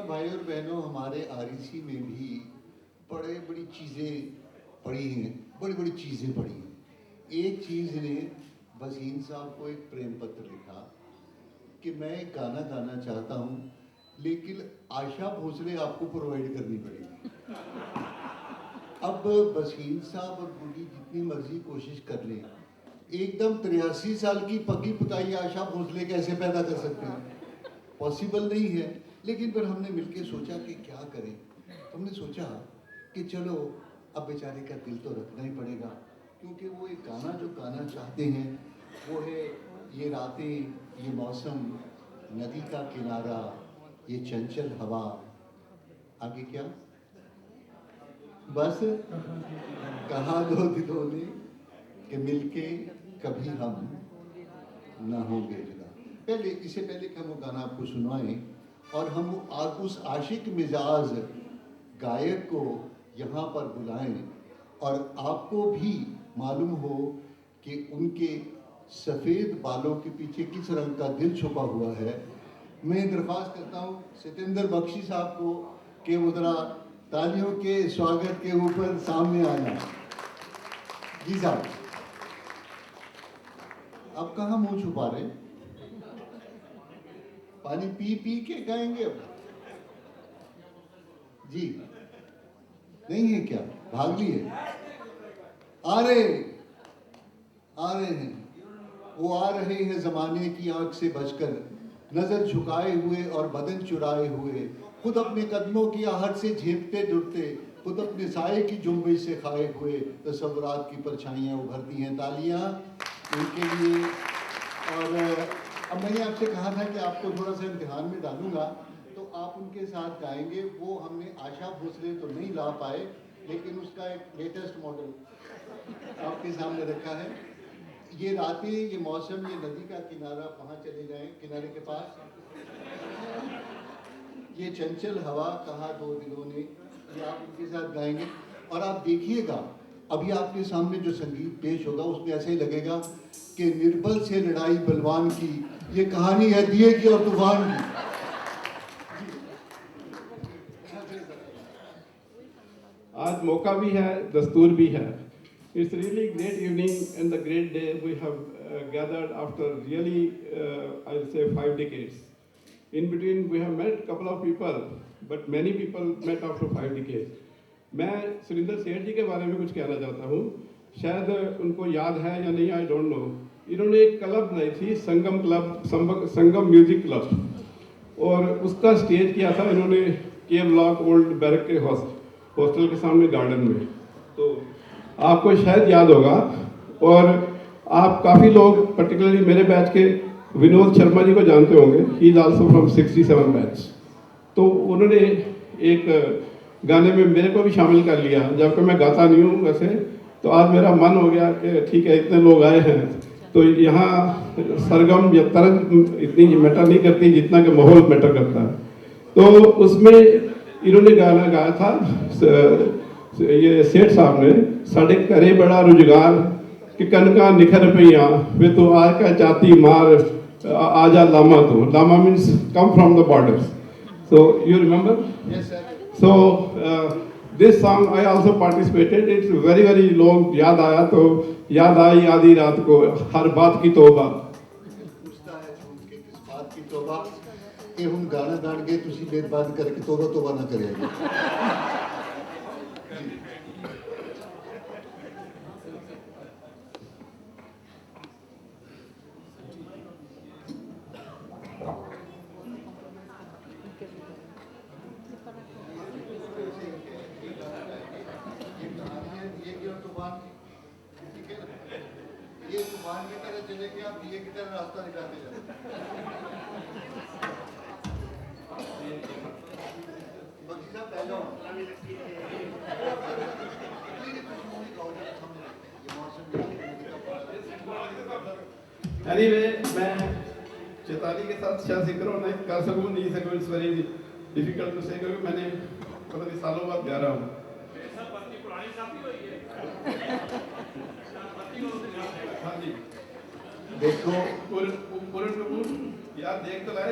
भाई और बहनों, हमारे आरईसी में भी बड़े बड़ी चीज़ें पड़ी हैं, बड़ी बड़ी चीज़ें पड़ी हैं। एक चीज़ ने वसीम साहब को एक प्रेम पत्र लिखा कि मैं एक गाना गाना चाहता हूँ, लेकिन आशा भोसले आपको प्रोवाइड करनी पड़ेगी। अब वसीम साहब और बुढ़ी जितनी मर्जी कोशिश कर लें, एकदम 83 साल की पकी पुताई आशा भोसले कैसे पैदा कर सकते हैं? पॉसिबल नहीं है। लेकिन फिर हमने मिलके सोचा कि क्या करें। हमने सोचा कि चलो अब बेचारे का दिल तो रखना ही पड़ेगा, क्योंकि वो एक गाना जो गाना चाहते हैं वो है ये रातें, ये मौसम, नदी का किनारा, ये चंचल हवा। आगे क्या? बस कहा दो दिलों ने कि मिलके कभी हम ना होंगे जुदा। पहले इससे पहले कि हम वो गाना आपको सुनाएं और हम उस आशिक मिजाज गायक को यहाँ पर बुलाएं और आपको भी मालूम हो कि उनके सफ़ेद बालों के पीछे किस रंग का दिल छुपा हुआ है, मैं दरख्वास्त करता हूँ सतेंद्र बख्शी साहब को कि वो ज़रा तालियों के स्वागत के ऊपर सामने आना। जी साहब, अब कहाँ मुंह छुपा रहे? पानी पी पी के गाएंगे अब? जी नहीं है क्या? भाग लिए? आ रहे हैं। वो आ रहे हैं ज़माने की आंख से बचकर, नज़र झुकाए हुए और बदन चुराए हुए, खुद अपने कदमों की आहट से झेपते डुरते, खुद अपने साए की जुम्बिश से खाए हुए तसव्वुरात की परछाइयाँ उभरती हैं। तालियाँ उनके लिए। और अब मैंने आपसे कहा था कि आपको थोड़ा सा इम्तिहान में डालूंगा, तो आप उनके साथ गाएंगे। वो हमने आशा भोसले तो नहीं ला पाए, लेकिन उसका एक लेटेस्ट मॉडल आपके सामने रखा है। ये रातें, ये मौसम, ये नदी का किनारा, वहाँ चले जाएं किनारे के पास। ये चंचल हवा, कहा दो दिलों ने, ये आप उनके साथ गाएंगे। और आप देखिएगा अभी आपके सामने जो संगीत पेश होगा उसमें ऐसे ही लगेगा कि निर्बल से लड़ाई बलवान की, ये कहानी है दिए की और तूफान की। आज मौका भी है, दस्तूर भी है। It's really great evening and the great day we have gathered after really, I'll say 5 decades. In between we have met couple of people, but many people met after 5 decades. मैं सुरिंदर सेठ जी के बारे में कुछ कहना चाहता हूँ। शायद उनको याद है या नहीं, आई डोंट नो। इन्होंने एक क्लब बनाई थी, संगम क्लब, संगम म्यूजिक क्लब, और उसका स्टेज किया था इन्होंने के ब्लॉक ओल्ड बैरक के हॉस्टल के सामने गार्डन में। तो आपको शायद याद होगा। और आप काफ़ी लोग पर्टिकुलरली मेरे बैच के विनोद शर्मा जी को जानते होंगे। He is also from 67 batch. तो उन्होंने एक गाने में मेरे को भी शामिल कर लिया, जबकि मैं गाता नहीं हूँ वैसे। तो आज मेरा मन हो गया कि ठीक है, इतने लोग आए हैं तो यहाँ सरगम या तरंग इतनी मैटर नहीं करती जितना कि माहौल मैटर करता है। तो उसमें इन्होंने गाना गाया था, ये सेठ साहब ने, साढ़े घरे बड़ा रुजगार कि कनका निखर पईया वे तो आ का चाती मार आजा लामा। तो लामा means come from the borders. So you remember? Yes, sir. So this song I also participated. It's very long. याद आया तो याद आई आधी रात को हर बात की तौबा। पूछता है झूठ के किस बात की तौबा, ये हम गाना गान के तुसी बेद बात करके तौबा ना करेंगे। ये तूफान की तरह चले कि आप दिए की तरह रास्ता दिखाते जाए। बख्शी साहब पहले एनीवे, मैं चेताली के साथ शायद जिक्र नहीं कर सकूँ, नहीं सकूँ। इट्स वेरी डिफिकल्ट टू से, क्योंकि मैंने पता नहीं सालों बाद गा रहा हूँ। हाँ जी, देखो पूरन यार देख तो लाए।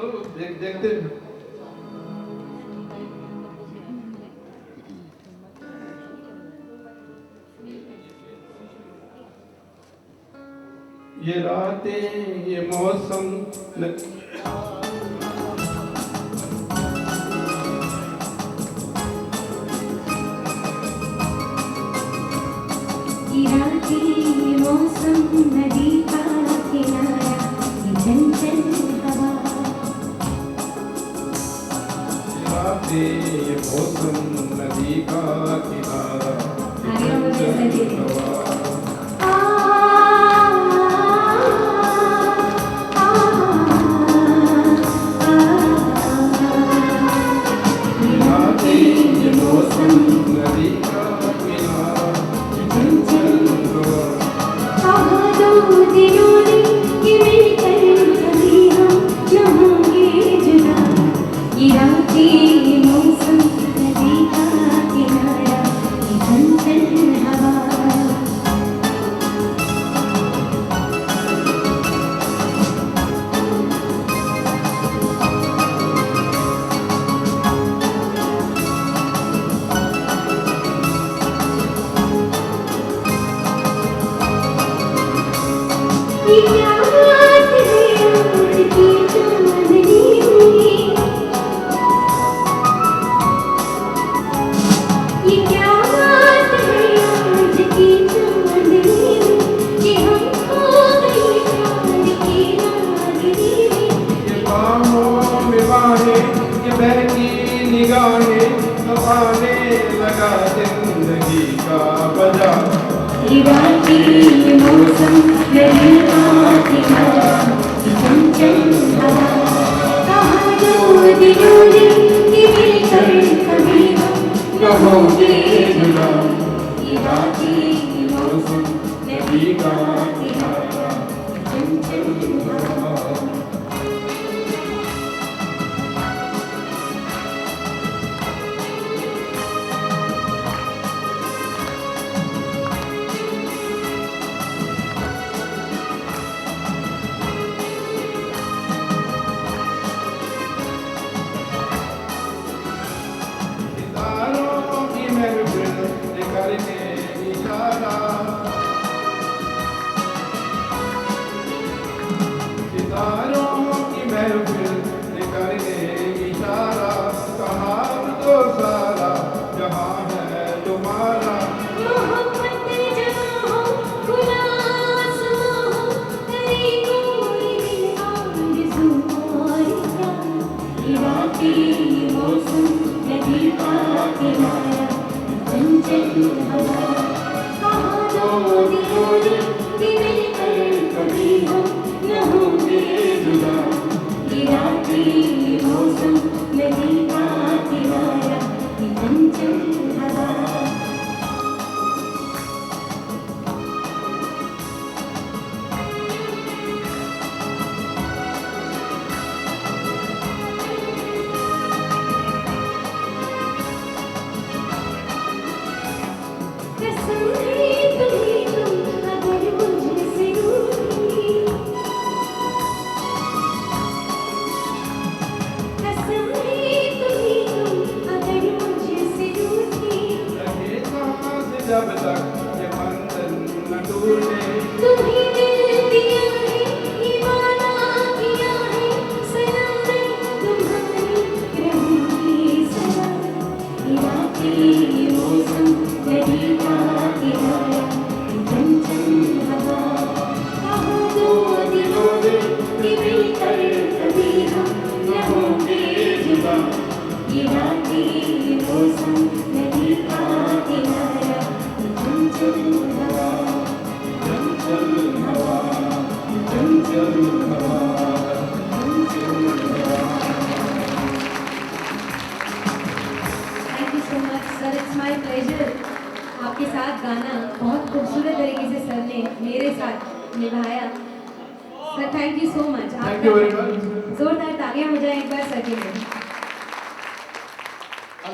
देखते हैं। ये रातें ये मौसम ये रातें ये मौसम नदी का किनारा ये चंचल हवा ये मौसम नदी का किनारा आगे बोले सजे ये मौसम नदी का किनारा चंचल हवा दिनों ने ये मिलकर कभी हम न होंगे जुदा ये रातें ये मौसम नदी का किनारा ये चंचल हवा ये क्या बात है आज की चांदनी में ये क्या बात है आज की चांदनी में कि हम खो गए प्यार की नागिनी में ये बाहों में बाहें ये बहकी निगाहें सफाने लगा जिंदगी का बाजार ये रातें ये मौसम नदी का किनारा ये चंचल हवा कहाँ दो दिनों ने ये मिलकर कभी हम न होंगे जुदा ये रातें ये मौसम नदी का किनारा ये चंचल हवा सितारों की महफिल करके इशारा सितारों की महफिल करके इशारा कहा तो सारा जहां है तुम्हारा मोहब्बत जहाँ हो गुलास हो तेरी कोई दिल आरज़ू और क्या ये रातें ये मौसम नदी का किनारा चंचल हवा कहाँ दो दिनों ने ये मिलकर कभी हम न होंगे जुदा ये रातें ये मौसम नदी का किनारा ये चंचल हवा कसम है तुम्हें तुम अगर मुझसे रूठी कसम है तुम्हें तुम अगर मुझसे रूठी रहे सांस जब तक ये बंधन न टूटे तुम्हें दिल दिया है ये वादा किया है सनम मैं तुम्हारी रहूंगी सदा ये रातें ये मौसम नदी का किनारा ये चंचल हवा कहाँ दो दिनों ने ये मिलकर कभी हम न होंगे जुदा ये रातें ये मौसम नदी का किनारा ये चंचल हवा चंचल हवा चंचल हवा चंचल हवा thank you so much sir, it's my pleasure आपके साथ गाना बहुत खूबसूरत तरीके से सर ने मेरे साथ निभाया। Sir thank you so much. Thank you very much. जोरदार तालियां हो जाए एक बार सर के लिए।